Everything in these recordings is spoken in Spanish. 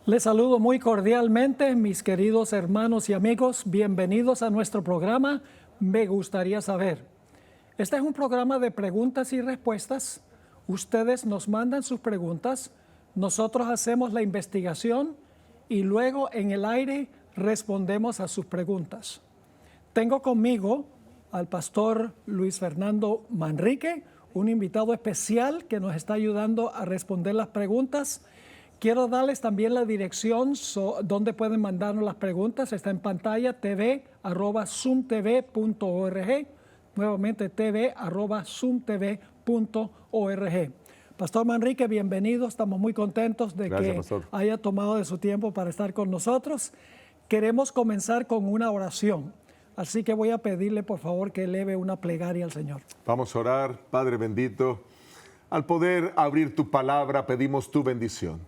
Les saludo muy cordialmente, mis queridos hermanos y amigos. Bienvenidos a nuestro programa Me Gustaría Saber. Este es un programa de preguntas y respuestas. Ustedes nos mandan sus preguntas, nosotros hacemos la investigación y luego en el aire respondemos a sus preguntas. Tengo conmigo al pastor Luis Fernando Manrique, un invitado especial que nos está ayudando a responder las preguntas. Quiero darles también la dirección donde pueden mandarnos las preguntas. Está en pantalla, tv@zoomtv.org. Nuevamente, tv@zoomtv.org. Pastor Manrique, bienvenido. Estamos muy contentos de que haya tomado de su tiempo para estar con nosotros. Queremos comenzar con una oración. Así que voy a pedirle, por favor, que eleve una plegaria al Señor. Vamos a orar. Padre bendito, al poder abrir tu palabra, pedimos tu bendición.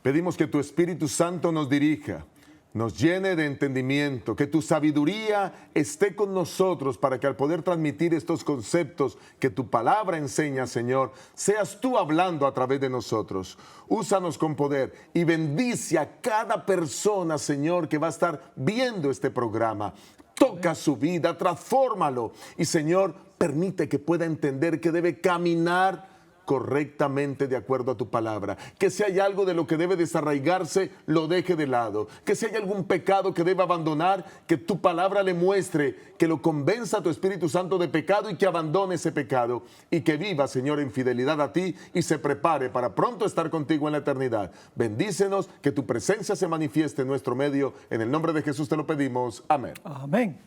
Pedimos que tu Espíritu Santo nos dirija, nos llene de entendimiento, que tu sabiduría esté con nosotros para que al poder transmitir estos conceptos que tu palabra enseña, Señor, seas tú hablando a través de nosotros. Úsanos con poder y bendice a cada persona, Señor, que va a estar viendo este programa. Toca su vida, transfórmalo y, Señor, permite que pueda entender que debe caminar correctamente de acuerdo a tu palabra, que si hay algo de lo que debe desarraigarse, lo deje de lado, que si hay algún pecado que debe abandonar, que tu palabra le muestre, que lo convenza a tu Espíritu Santo de pecado y que abandone ese pecado y que viva, Señor, en fidelidad a ti y se prepare para pronto estar contigo en la eternidad. Bendícenos, que tu presencia se manifieste en nuestro medio, en el nombre de Jesús te lo pedimos, amén. Amén.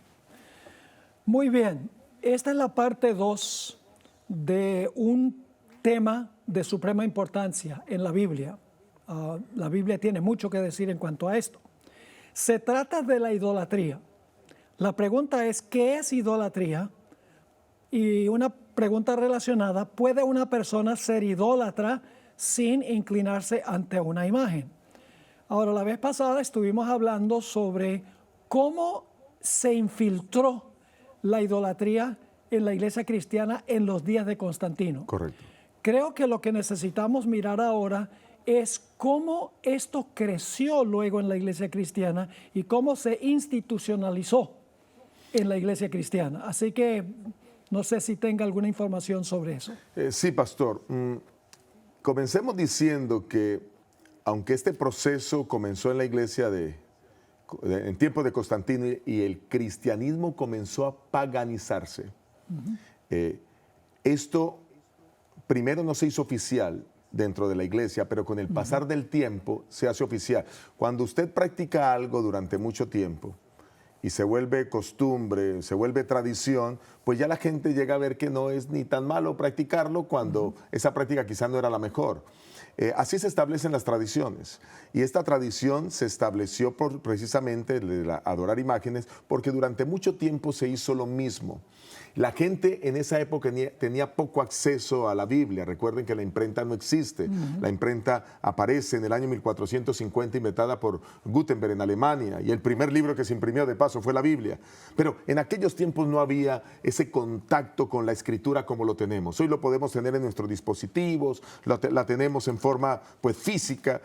Muy bien, esta es la parte 2 de un tema de suprema importancia en la Biblia. La Biblia tiene mucho que decir en cuanto a esto. Se trata de la idolatría. La pregunta es, ¿qué es idolatría? Y una pregunta relacionada, ¿puede una persona ser idólatra sin inclinarse ante una imagen? Ahora, la vez pasada estuvimos hablando sobre cómo se infiltró la idolatría en la iglesia cristiana en los días de Constantino. Correcto. Creo que lo que necesitamos mirar ahora es cómo esto creció luego en la iglesia cristiana y cómo se institucionalizó en la iglesia cristiana. Así que no sé si tenga alguna información sobre eso. Sí, pastor. Comencemos diciendo que aunque este proceso comenzó en la iglesia en tiempos de Constantino y el cristianismo comenzó a paganizarse, esto primero no se hizo oficial dentro de la iglesia, pero con el pasar del tiempo se hace oficial. Cuando usted practica algo durante mucho tiempo y se vuelve costumbre, se vuelve tradición, pues ya la gente llega a ver que no es ni tan malo practicarlo cuando esa práctica quizá no era la mejor. Así se establecen las tradiciones. Y esta tradición se estableció por precisamente adorar imágenes, porque durante mucho tiempo se hizo lo mismo. La gente en esa época tenía poco acceso a la Biblia. Recuerden que la imprenta no existe. La imprenta aparece en el año 1450, inventada por Gutenberg en Alemania. Y el primer libro que se imprimió de paso fue la Biblia. Pero en aquellos tiempos no había ese contacto con la escritura como lo tenemos. Hoy lo podemos tener en nuestros dispositivos, la tenemos en forma pues física.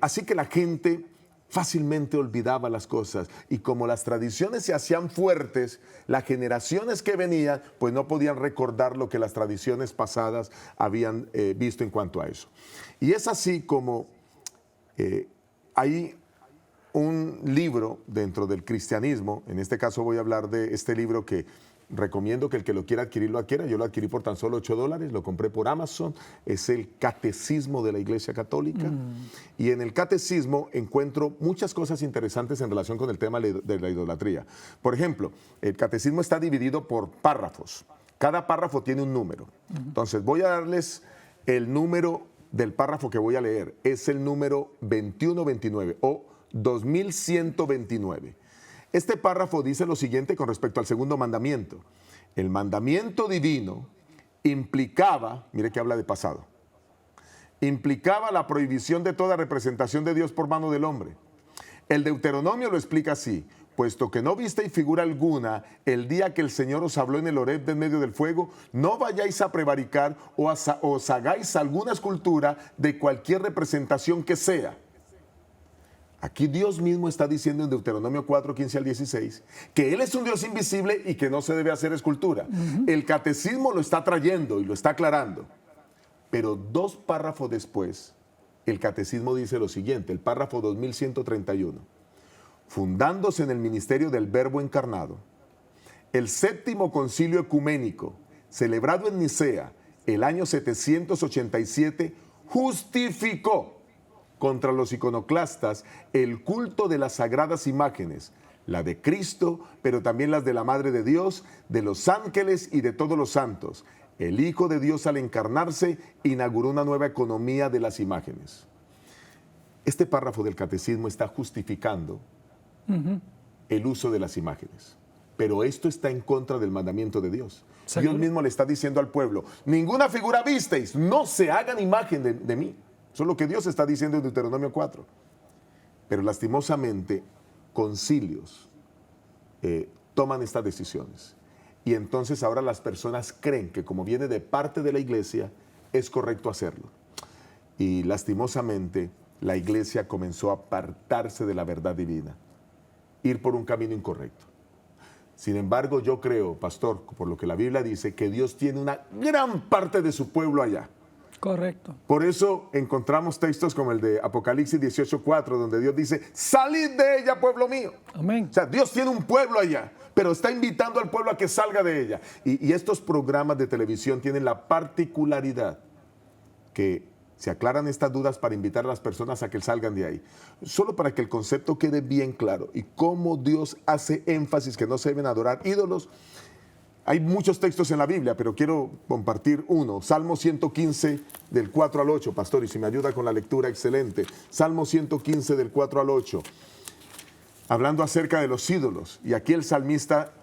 Así que la gente fácilmente olvidaba las cosas y como las tradiciones se hacían fuertes, las generaciones que venían pues no podían recordar lo que las tradiciones pasadas habían visto en cuanto a eso. Y es así como hay un libro dentro del cristianismo, en este caso voy a hablar de este libro que recomiendo que el que lo quiera adquirir lo adquiera. Yo lo adquirí por tan solo $8, lo compré por Amazon. Es el Catecismo de la Iglesia Católica. Y en el Catecismo encuentro muchas cosas interesantes en relación con el tema de la idolatría. Por ejemplo, el Catecismo está dividido por párrafos. Cada párrafo tiene un número. Entonces voy a darles el número del párrafo que voy a leer. Es el número 2129 o 2129. Este párrafo dice lo siguiente con respecto al segundo mandamiento. El mandamiento divino implicaba, mire que habla de pasado, implicaba la prohibición de toda representación de Dios por mano del hombre. El Deuteronomio lo explica así: puesto que no visteis figura alguna el día que el Señor os habló en el Horeb de en medio del fuego, no vayáis a prevaricar o os hagáis alguna escultura de cualquier representación que sea. Aquí Dios mismo está diciendo en Deuteronomio 4, 15 al 16, que Él es un Dios invisible y que no se debe hacer escultura. El catecismo lo está trayendo y lo está aclarando. Pero 2 párrafos después, el catecismo dice lo siguiente, el párrafo 2131. Fundándose en el ministerio del Verbo encarnado, el 7º concilio ecuménico, celebrado en Nicea el año 787, justificó contra los iconoclastas el culto de las sagradas imágenes, la de Cristo, pero también las de la Madre de Dios, de los ángeles y de todos los santos. El Hijo de Dios, al encarnarse, inauguró una nueva economía de las imágenes. Este párrafo del catecismo está justificando el uso de las imágenes. Pero esto está en contra del mandamiento de Dios. ¿Seguro? Dios mismo le está diciendo al pueblo, ninguna figura visteis, no se hagan imagen de mí. Eso es lo que Dios está diciendo en Deuteronomio 4. Pero lastimosamente, concilios toman estas decisiones. Y entonces ahora las personas creen que como viene de parte de la iglesia, es correcto hacerlo. Y lastimosamente, la iglesia comenzó a apartarse de la verdad divina, ir por un camino incorrecto. Sin embargo, yo creo, pastor, por lo que la Biblia dice, que Dios tiene una gran parte de su pueblo allá. Correcto. Por eso encontramos textos como el de Apocalipsis 18:4, donde Dios dice, salid de ella, pueblo mío. Amén. O sea, Dios tiene un pueblo allá, pero está invitando al pueblo a que salga de ella. Y estos programas de televisión tienen la particularidad que se aclaran estas dudas para invitar a las personas a que salgan de ahí. Solo para que el concepto quede bien claro y cómo Dios hace énfasis que no se deben adorar ídolos. Hay muchos textos en la Biblia, pero quiero compartir uno. Salmo 115 del 4 al 8, pastor, y si me ayuda con la lectura, excelente. Salmo 115 del 4 al 8, hablando acerca de los ídolos. Y aquí el salmista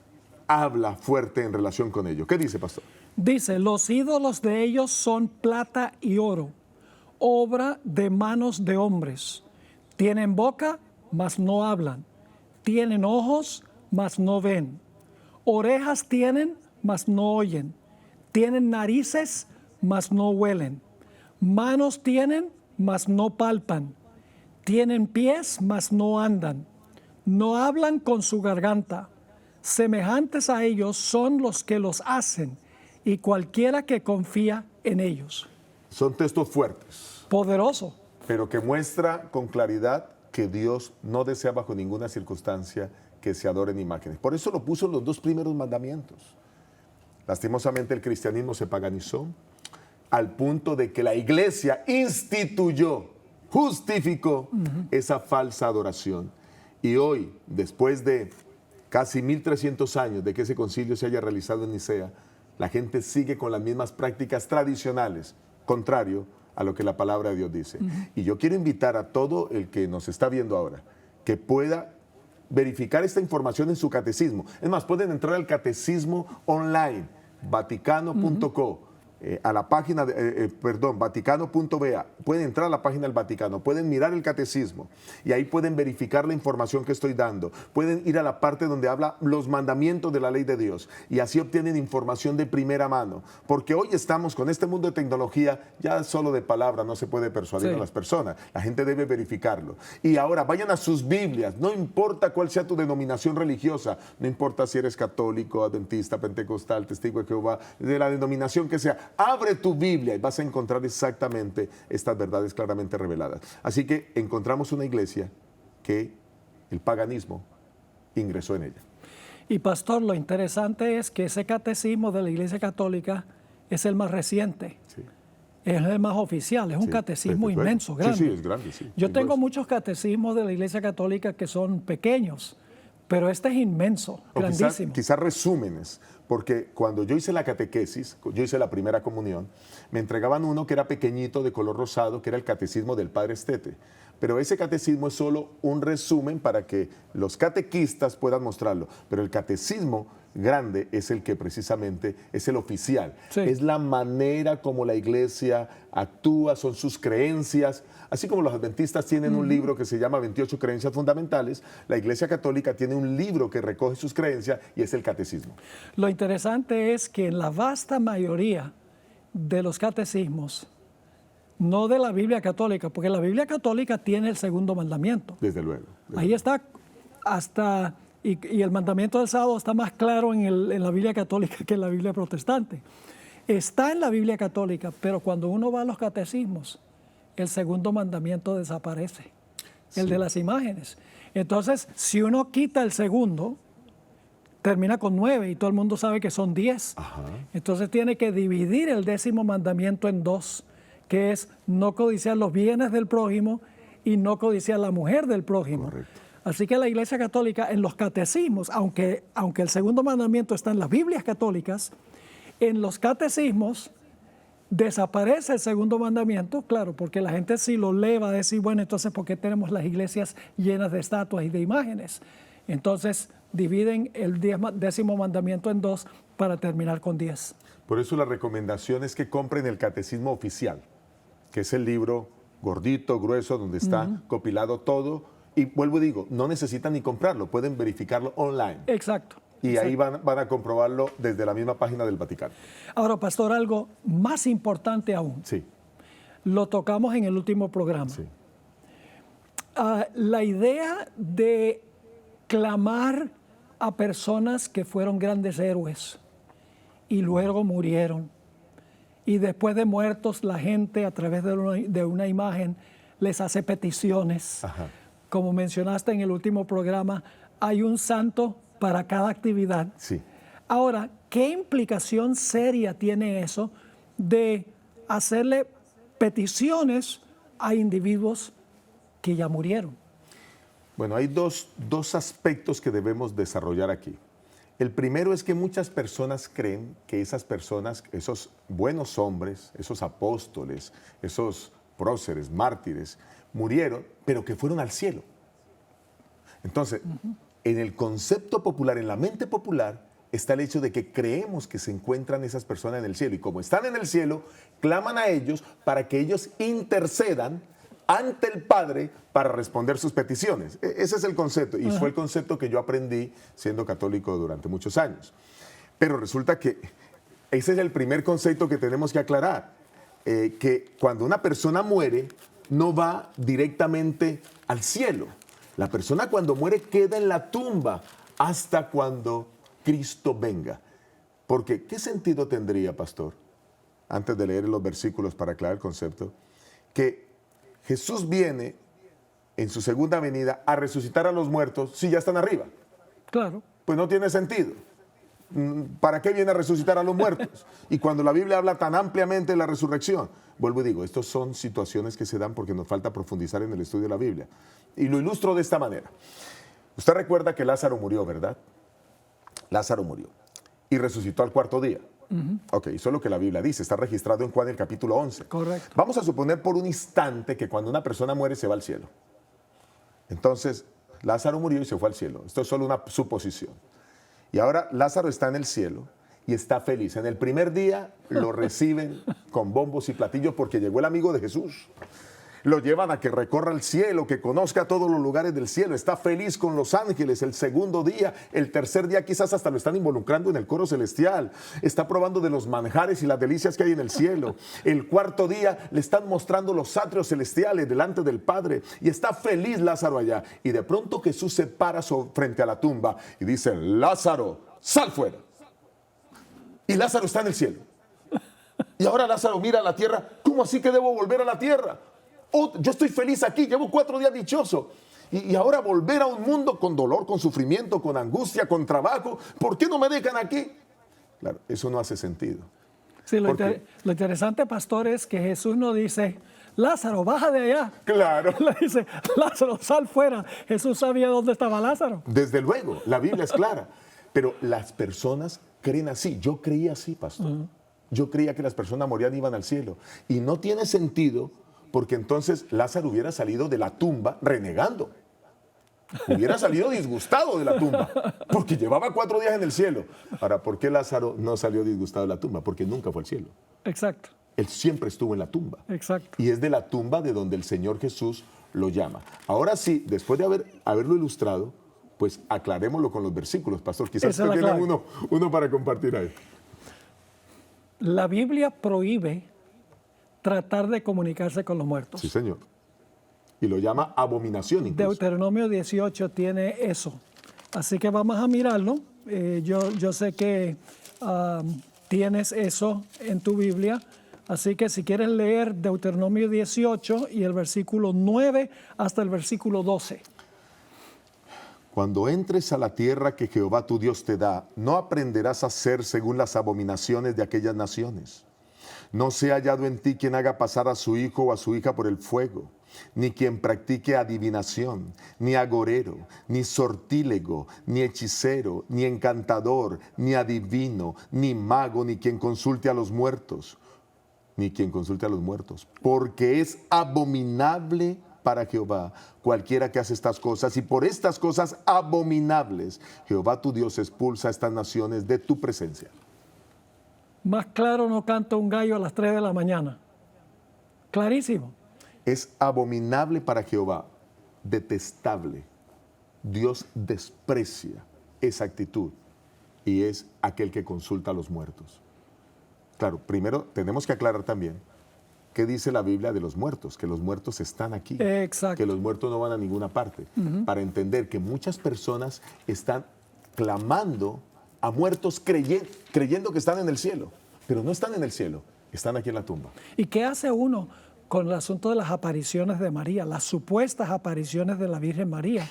habla fuerte en relación con ello. ¿Qué dice, pastor? Dice, los ídolos de ellos son plata y oro, obra de manos de hombres. Tienen boca, mas no hablan. Tienen ojos, mas no ven. Orejas tienen, mas no oyen. Tienen narices, mas no huelen. Manos tienen, mas no palpan. Tienen pies, mas no andan. No hablan con su garganta. Semejantes a ellos son los que los hacen, y cualquiera que confía en ellos. Son textos fuertes, Poderoso. pero que muestra con claridad que Dios no desea bajo ninguna circunstancia que se adoren imágenes. Por eso lo puso en los 2 primeros mandamientos. Lastimosamente el cristianismo se paganizó al punto de que la iglesia instituyó, justificó esa falsa adoración. Y hoy, después de casi 1300 años de que ese concilio se haya realizado en Nicea, la gente sigue con las mismas prácticas tradicionales, contrario a lo que la palabra de Dios dice. Y yo quiero invitar a todo el que nos está viendo ahora que pueda verificar esta información en su catecismo. Es más, pueden entrar al catecismo online, vaticano.co, a la página, vaticano.va. Pueden entrar a la página del Vaticano, pueden mirar el catecismo y ahí pueden verificar la información que estoy dando. Pueden ir a la parte donde habla los mandamientos de la ley de Dios y así obtienen información de primera mano. Porque hoy estamos con este mundo de tecnología, ya solo de palabra no se puede persuadir a las personas. La gente debe verificarlo. Y ahora vayan a sus Biblias, no importa cuál sea tu denominación religiosa, no importa si eres católico, adventista, pentecostal, testigo de Jehová, de la denominación que sea. Abre tu Biblia y vas a encontrar exactamente estas verdades claramente reveladas. Así que encontramos una iglesia que el paganismo ingresó en ella. Y pastor, lo interesante es que ese catecismo de la Iglesia Católica es el más reciente. Sí. Es el más oficial, es un catecismo inmenso, grande. Sí, es grande, sí. Yo tengo muchos catecismos de la Iglesia Católica que son pequeños, pero este es inmenso, grandísimo. Quizás resúmenes, porque cuando yo hice la catequesis, yo hice la primera comunión, me entregaban uno que era pequeñito, de color rosado, que era el catecismo del Padre Estete. Pero ese catecismo es solo un resumen para que los catequistas puedan mostrarlo. Pero el catecismo grande es el que precisamente es el oficial. Sí. Es la manera como la iglesia actúa, son sus creencias. Así como los adventistas tienen un libro que se llama 28 creencias fundamentales, la Iglesia Católica tiene un libro que recoge sus creencias y es el catecismo. Lo interesante es que en la vasta mayoría de los catecismos no de la Biblia católica, porque la Biblia católica tiene el segundo mandamiento. Desde luego. Ahí está hasta, y el mandamiento del sábado está más claro en la Biblia católica que en la Biblia protestante. Está en la Biblia católica, pero cuando uno va a los catecismos, el segundo mandamiento desaparece, el de las imágenes. Entonces, si uno quita el segundo, termina con 9 y todo el mundo sabe que son 10. Ajá. Entonces tiene que dividir el 10º mandamiento en 2, que es no codiciar los bienes del prójimo y no codiciar la mujer del prójimo. Correcto. Así que la Iglesia Católica en los catecismos, aunque el segundo mandamiento está en las Biblias católicas, en los catecismos desaparece el segundo mandamiento, claro, porque la gente si lo lee va a decir, bueno, entonces ¿por qué tenemos las iglesias llenas de estatuas y de imágenes? Entonces dividen el 10º mandamiento en 2 para terminar con 10. Por eso la recomendación es que compren el Catecismo Oficial, que es el libro gordito, grueso, donde está compilado todo. Y vuelvo y digo, no necesitan ni comprarlo, pueden verificarlo online. Exacto. Y ahí van a comprobarlo desde la misma página del Vaticano. Ahora, pastor, algo más importante aún. Sí. Lo tocamos en el último programa. Sí. La idea de clamar a personas que fueron grandes héroes y luego murieron. Y después de muertos, la gente a través de una imagen les hace peticiones. Ajá. Como mencionaste en el último programa, hay un santo para cada actividad. Sí. Ahora, ¿qué implicación seria tiene eso de hacerle peticiones a individuos que ya murieron? Bueno, hay dos aspectos que debemos desarrollar aquí. El primero es que muchas personas creen que esas personas, esos buenos hombres, esos apóstoles, esos próceres, mártires, murieron, pero que fueron al cielo. Entonces, en el concepto popular, en la mente popular, está el hecho de que creemos que se encuentran esas personas en el cielo. Y como están en el cielo, claman a ellos para que ellos intercedan ante el Padre para responder sus peticiones. Ese es el concepto. Y fue el concepto que yo aprendí siendo católico durante muchos años. Pero resulta que ese es el primer concepto que tenemos que aclarar. Que cuando una persona muere, no va directamente al cielo. La persona cuando muere queda en la tumba hasta cuando Cristo venga. Porque, ¿qué sentido tendría, pastor, antes de leer los versículos para aclarar el concepto, que Jesús viene en su segunda venida a resucitar a los muertos si ya están arriba? Claro. Pues no tiene sentido. ¿Para qué viene a resucitar a los muertos? Y cuando la Biblia habla tan ampliamente de la resurrección, vuelvo y digo, estas son situaciones que se dan porque nos falta profundizar en el estudio de la Biblia. Y lo ilustro de esta manera. Usted recuerda que Lázaro murió, ¿verdad? Lázaro murió y resucitó al cuarto día. Ok, eso es lo que la Biblia dice, está registrado en Juan el capítulo 11. Correcto. Vamos a suponer por un instante que cuando una persona muere se va al cielo. Entonces, Lázaro murió y se fue al cielo. Esto es solo una suposición. Y ahora Lázaro está en el cielo y está feliz. En el primer día lo reciben con bombos y platillos porque llegó el amigo de Jesús. Lo llevan a que recorra el cielo, que conozca todos los lugares del cielo. Está feliz con los ángeles. El segundo día, el tercer día quizás hasta lo están involucrando en el coro celestial. Está probando de los manjares y las delicias que hay en el cielo. El cuarto día le están mostrando los atrios celestiales delante del Padre. Y está feliz Lázaro allá. Y de pronto Jesús se para frente a la tumba y dice, Lázaro, sal fuera. Y Lázaro está en el cielo. Y ahora Lázaro mira a la tierra. ¿Cómo así que debo volver a la tierra? Oh, yo estoy feliz aquí, llevo 4 días dichoso. Y ahora volver a un mundo con dolor, con sufrimiento, con angustia, con trabajo. ¿Por qué no me dejan aquí? Claro, eso no hace sentido. Sí, lo interesante, pastor, es que Jesús no dice, Lázaro, baja de allá. Claro. Le dice, Lázaro, sal fuera. Jesús sabía dónde estaba Lázaro. Desde luego, la Biblia es clara. Pero las personas creen así. Yo creía así, pastor. Yo creía que las personas morían y iban al cielo. Y no tiene sentido porque entonces Lázaro hubiera salido de la tumba renegando. Hubiera salido disgustado de la tumba, porque llevaba 4 días en el cielo. Ahora, ¿por qué Lázaro no salió disgustado de la tumba? Porque nunca fue al cielo. Exacto. Él siempre estuvo en la tumba. Exacto. Y es de la tumba de donde el Señor Jesús lo llama. Ahora sí, después de haberlo ilustrado, pues aclarémoslo con los versículos, pastor. Quizás usted tiene uno para compartir ahí. La Biblia prohíbe tratar de comunicarse con los muertos. Sí, señor. Y lo llama abominación incluso. Deuteronomio 18 tiene eso. Así que vamos a mirarlo. Yo sé que tienes eso en tu Biblia. Así que si quieres leer Deuteronomio 18 y el versículo 9 hasta el versículo 12. Cuando entres a la tierra que Jehová tu Dios te da, no aprenderás a hacer según las abominaciones de aquellas naciones. No sea hallado en ti quien haga pasar a su hijo o a su hija por el fuego, ni quien practique adivinación, ni agorero, ni sortílego, ni hechicero, ni encantador, ni adivino, ni mago, ni quien consulte a los muertos, porque es abominable para Jehová cualquiera que hace estas cosas, y por estas cosas abominables Jehová tu Dios expulsa a estas naciones de tu presencia. Más claro no canta un gallo a las 3 de la mañana. Clarísimo. Es abominable para Jehová, detestable. Dios desprecia esa actitud y es aquel que consulta a los muertos. Claro, primero tenemos que aclarar también qué dice la Biblia de los muertos, que los muertos están aquí, Exacto. que los muertos no van a ninguna parte, para entender que muchas personas están clamando a muertos creyendo que están en el cielo, pero no están en el cielo, están aquí en la tumba. ¿Y qué hace uno con el asunto de las apariciones de María, las supuestas apariciones de la Virgen María?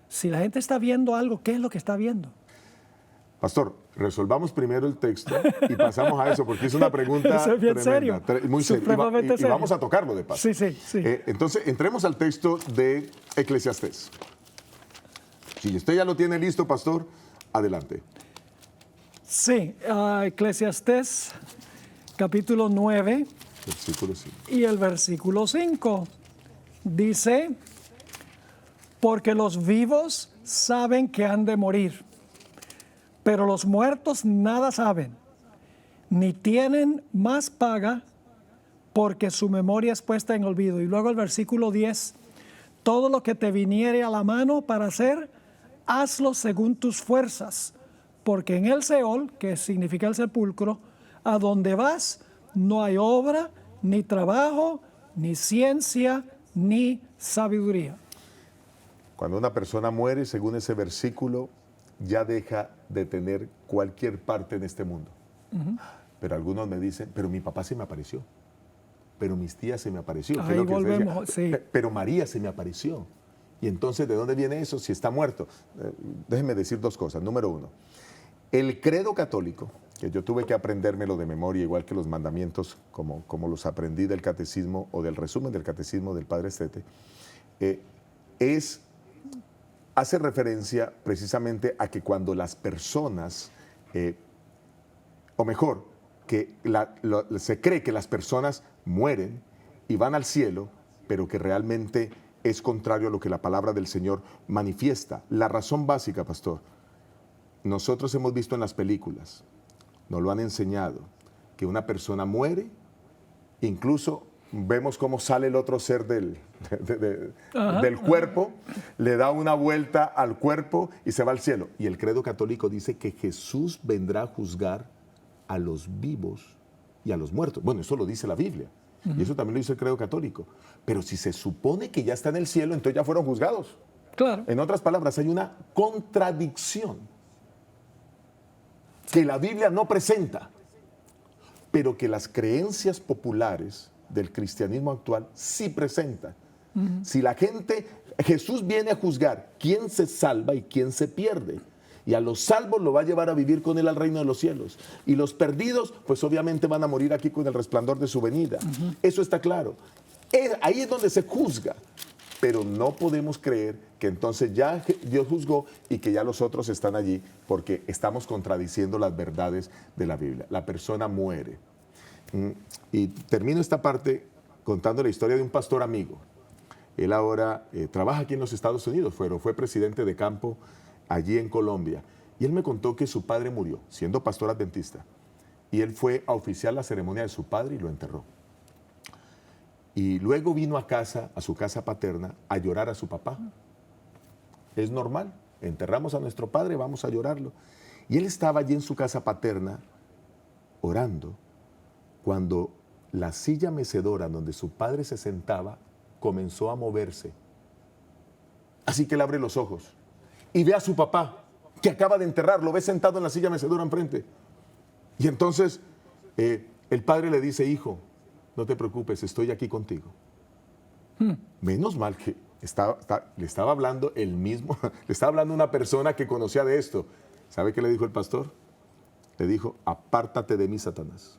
Si la gente está viendo algo, ¿qué es lo que está viendo? Pastor, resolvamos primero el texto y pasamos a eso, porque es una pregunta Eso es bien tremenda, serio, muy seria. supremamente Y serio. vamos a tocarlo de paso. Sí. Entonces, entremos al texto de Eclesiastés. Si usted ya lo tiene listo, pastor, adelante. Sí, Eclesiastés capítulo 9 Versículo 5. y el versículo 5 dice, porque los vivos saben que han de morir, pero los muertos nada saben, ni tienen más paga, porque su memoria es puesta en olvido. Y luego el versículo 10, todo lo que te viniere a la mano para hacer, hazlo según tus fuerzas, porque en el Seol, que significa el sepulcro, a donde vas, no hay obra, ni trabajo, ni ciencia, ni sabiduría. Cuando una persona muere, según ese versículo, ya deja de tener cualquier parte en este mundo. Pero algunos me dicen, pero mi papá se me apareció, pero mis tías se me apareció. Ahí que es lo que usted decía. volvemos, sí. Pero María se me apareció. Y entonces, ¿de dónde viene eso si está muerto? Déjenme decir dos cosas. Número uno, el credo católico, que yo tuve que aprendérmelo de memoria, igual que los mandamientos, como los aprendí del catecismo o del resumen del catecismo del Padre Estete, hace referencia precisamente a que cuando las personas, o mejor, que se cree que las personas mueren y van al cielo, pero que realmente es contrario a lo que la palabra del Señor manifiesta. La razón básica, pastor, nosotros hemos visto en las películas, nos lo han enseñado, que una persona muere, incluso vemos cómo sale el otro ser del cuerpo, le da una vuelta al cuerpo y se va al cielo. Y el credo católico dice que Jesús vendrá a juzgar a los vivos y a los muertos. Bueno, eso lo dice la Biblia. Y eso también lo dice el credo católico. Pero si se supone que ya está en el cielo, entonces ya fueron juzgados. Claro. En otras palabras, hay una contradicción que la Biblia no presenta, pero que las creencias populares del cristianismo actual sí presentan. Si la gente, Jesús viene a juzgar quién se salva y quién se pierde. Y a los salvos lo va a llevar a vivir con él al reino de los cielos. Y los perdidos, pues obviamente van a morir aquí con el resplandor de su venida. Eso está claro. Ahí es donde se juzga. Pero no podemos creer que entonces ya Dios juzgó y que ya los otros están allí, porque estamos contradiciendo las verdades de la Biblia. La persona muere. Y termino esta parte contando la historia de un pastor amigo. Él ahora trabaja aquí en los Estados Unidos, fue presidente de campo allí en Colombia. Y él me contó que su padre murió, siendo pastor adventista. Y él fue a oficiar la ceremonia de su padre y lo enterró. Y luego vino a casa, a su casa paterna, a llorar a su papá. Es normal, enterramos a nuestro padre, vamos a llorarlo. Y él estaba allí en su casa paterna, orando, cuando la silla mecedora donde su padre se sentaba comenzó a moverse. Así que él abre los ojos y ve a su papá, que acaba de enterrar, lo ve sentado en la silla mecedora enfrente. Y entonces el padre le dice: hijo, no te preocupes, estoy aquí contigo. Menos mal que le estaba hablando el mismo, le estaba hablando una persona que conocía de esto. ¿Sabe qué le dijo el pastor? Le dijo: apártate de mí, Satanás.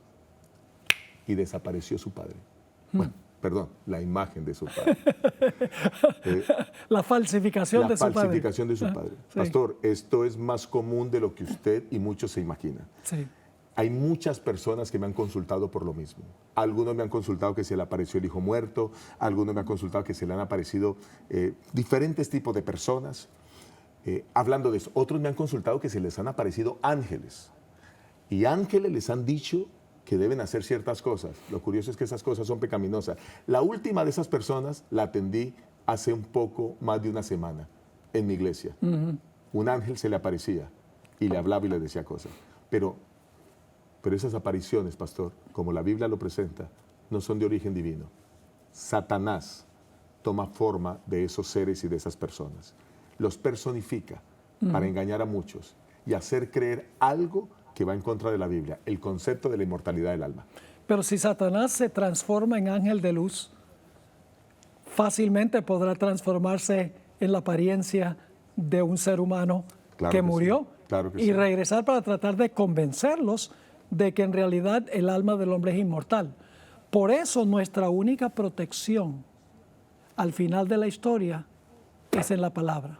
Y desapareció su padre. Bueno, perdón, la imagen de su padre. La falsificación de su padre. La falsificación de su padre. Sí. Pastor, esto es más común de lo que usted y muchos se imaginan. Sí. Hay muchas personas que me han consultado por lo mismo. Algunos me han consultado que se le apareció el hijo muerto, algunos me han consultado que se le han aparecido diferentes tipos de personas. Hablando de eso, otros me han consultado que se les han aparecido ángeles. Y ángeles les han dicho que deben hacer ciertas cosas. Lo curioso es que esas cosas son pecaminosas. La última de esas personas la atendí hace un poco más de una semana en mi iglesia. Un ángel se le aparecía y le hablaba y le decía cosas. Pero esas apariciones, pastor, como la Biblia lo presenta, no son de origen divino. Satanás toma forma de esos seres y de esas personas. Los personifica para engañar a muchos y hacer creer algo que va en contra de la Biblia, el concepto de la inmortalidad del alma. Pero si Satanás se transforma en ángel de luz, fácilmente podrá transformarse en la apariencia de un ser humano que murió, sí. Claro que y sí. regresar para tratar de convencerlos de que en realidad el alma del hombre es inmortal. Por eso nuestra única protección al final de la historia es en la palabra.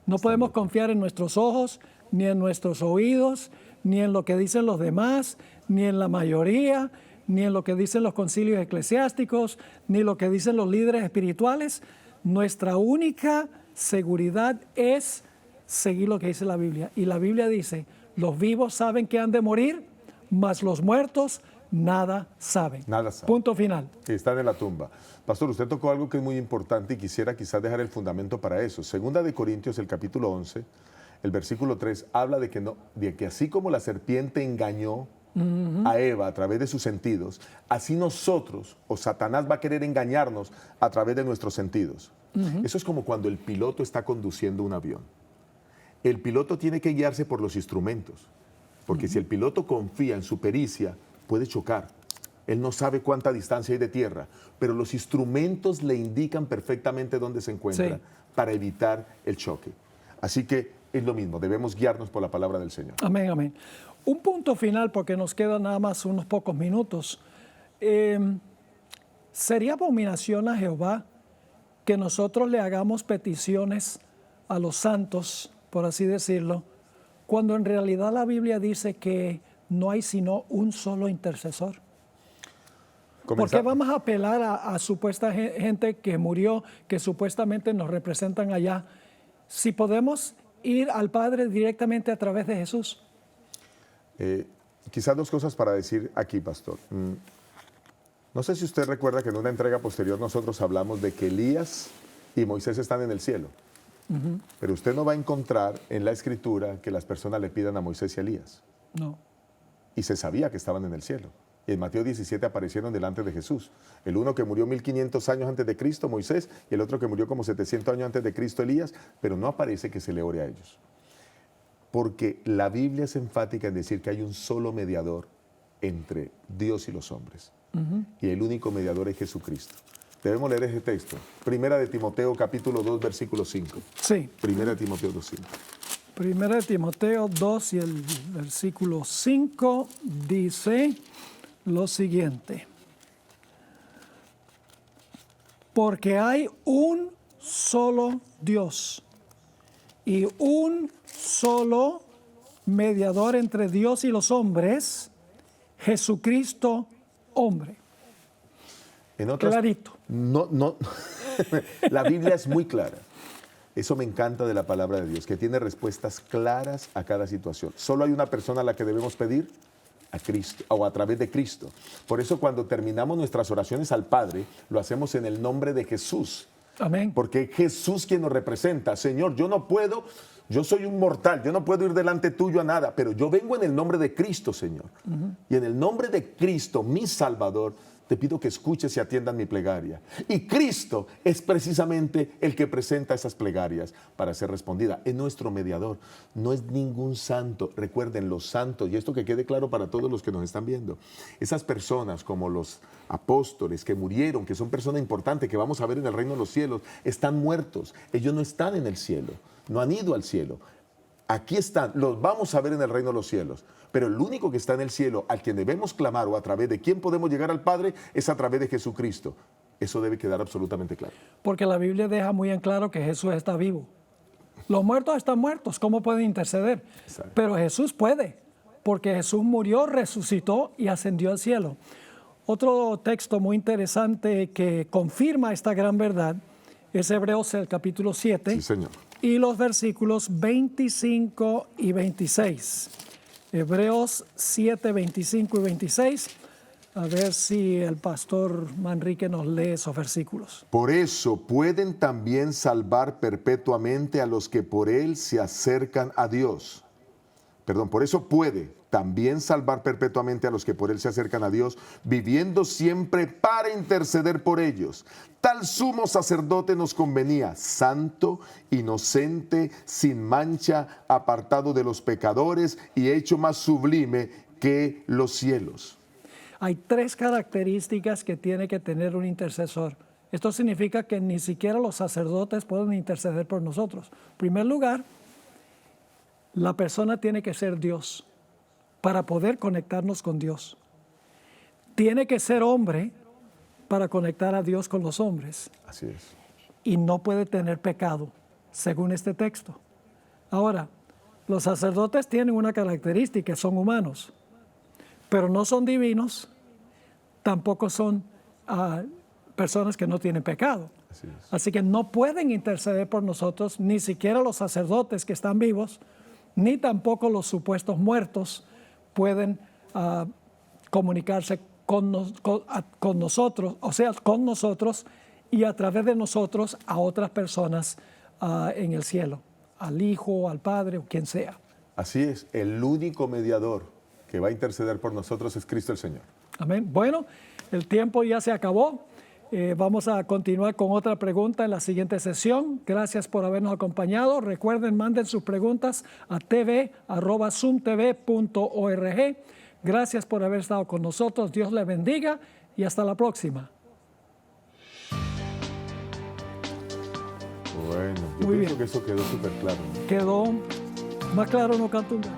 No podemos confiar en nuestros ojos, ni en nuestros oídos, ni en lo que dicen los demás, ni en la mayoría, ni en lo que dicen los concilios eclesiásticos, ni lo que dicen los líderes espirituales. Nuestra única seguridad es seguir lo que dice la Biblia. Y la Biblia dice: los vivos saben que han de morir, mas los muertos nada saben. Nada saben. Punto final. Y están en la tumba. Pastor, usted tocó algo que es muy importante y quisiera quizás dejar el fundamento para eso. Segunda de Corintios, el capítulo 11, el versículo 3, habla de que así como la serpiente engañó a Eva a través de sus sentidos, así nosotros, o Satanás, va a querer engañarnos a través de nuestros sentidos. Eso es como cuando el piloto está conduciendo un avión. El piloto tiene que guiarse por los instrumentos, porque si el piloto confía en su pericia, puede chocar. Él no sabe cuánta distancia hay de tierra, pero los instrumentos le indican perfectamente dónde se encuentra para evitar el choque. Así que es lo mismo, debemos guiarnos por la palabra del Señor. Amén, amén. Un punto final, porque nos quedan nada más unos pocos minutos. ¿Sería abominación a Jehová que nosotros le hagamos peticiones a los santos, por así decirlo, cuando en realidad la Biblia dice que no hay sino un solo intercesor? ¿Por qué vamos a apelar a supuesta gente que murió, que supuestamente nos representan allá, si podemos ir al Padre directamente a través de Jesús? Quizás dos cosas para decir aquí, pastor. No sé si usted recuerda que en una entrega posterior nosotros hablamos de que Elías y Moisés están en el cielo. Pero usted no va a encontrar en la Escritura que las personas le pidan a Moisés y a Elías. No. Y se sabía que estaban en el cielo. Y en Mateo 17 aparecieron delante de Jesús. El uno que murió 1500 años antes de Cristo, Moisés, y el otro que murió como 700 años antes de Cristo, Elías, pero no aparece que se le ore a ellos. Porque la Biblia es enfática en decir que hay un solo mediador entre Dios y los hombres. Y el único mediador es Jesucristo. Debemos leer ese texto. Primera de Timoteo, capítulo 2, versículo 5. Sí. Primera de Timoteo 2, 5. Primera de Timoteo 2 y el versículo 5 dice lo siguiente: porque hay un solo Dios y un solo mediador entre Dios y los hombres, Jesucristo hombre. Clarito. No, la Biblia es muy clara. Eso me encanta de la palabra de Dios, que tiene respuestas claras a cada situación. Solo hay una persona a la que debemos pedir: a Cristo, o a través de Cristo. Por eso cuando terminamos nuestras oraciones al Padre, lo hacemos en el nombre de Jesús. Amén. Porque es Jesús quien nos representa. Señor, yo no puedo, yo soy un mortal, yo no puedo ir delante tuyo a nada, pero yo vengo en el nombre de Cristo, Señor. Y en el nombre de Cristo, mi Salvador, te pido que escuches y atiendas mi plegaria. Y Cristo es precisamente el que presenta esas plegarias para ser respondida. Es nuestro mediador, no es ningún santo. Recuerden, los santos, y esto que quede claro para todos los que nos están viendo, esas personas como los apóstoles que murieron, que son personas importantes, que vamos a ver en el reino de los cielos, están muertos. Ellos no están en el cielo, no han ido al cielo. Aquí están, los vamos a ver en el reino de los cielos. Pero el único que está en el cielo, al quien debemos clamar o a través de quien podemos llegar al Padre, es a través de Jesucristo. Eso debe quedar absolutamente claro. Porque la Biblia deja muy en claro que Jesús está vivo. Los muertos están muertos, ¿cómo pueden interceder? Exacto. Pero Jesús puede, porque Jesús murió, resucitó y ascendió al cielo. Otro texto muy interesante que confirma esta gran verdad es Hebreos, el capítulo 7. Sí, Señor. Y los versículos 25 y 26. Hebreos 7, 25 y 26. A ver si el pastor Manrique nos lee esos versículos. Por eso pueden también salvar perpetuamente a los que por él se acercan a Dios. Perdón, por eso puede también salvar perpetuamente a los que por él se acercan a Dios, viviendo siempre para interceder por ellos. Tal sumo sacerdote nos convenía, santo, inocente, sin mancha, apartado de los pecadores y hecho más sublime que los cielos. Hay 3 características que tiene que tener un intercesor. Esto significa que ni siquiera los sacerdotes pueden interceder por nosotros. En primer lugar, la persona tiene que ser Dios para poder conectarnos con Dios. Tiene que ser hombre para conectar a Dios con los hombres. Así es. Y no puede tener pecado, según este texto. Ahora, los sacerdotes tienen una característica, son humanos, pero no son divinos, tampoco son personas que no tienen pecado. Así es. Así que no pueden interceder por nosotros, ni siquiera los sacerdotes que están vivos, ni tampoco los supuestos muertos pueden comunicarse con nosotros, o sea, con nosotros y a través de nosotros a otras personas en el cielo, al Hijo, al Padre o quien sea. Así es, el único mediador que va a interceder por nosotros es Cristo el Señor. Amén. Bueno, el tiempo ya se acabó. Vamos a continuar con otra pregunta en la siguiente sesión. Gracias por habernos acompañado. Recuerden, manden sus preguntas a tv@zoomtv.org. Gracias por haber estado con nosotros. Dios les bendiga y hasta la próxima. Bueno, yo Muy pienso bien. que eso quedó súper claro, ¿no? Quedó más claro no canto un gallo.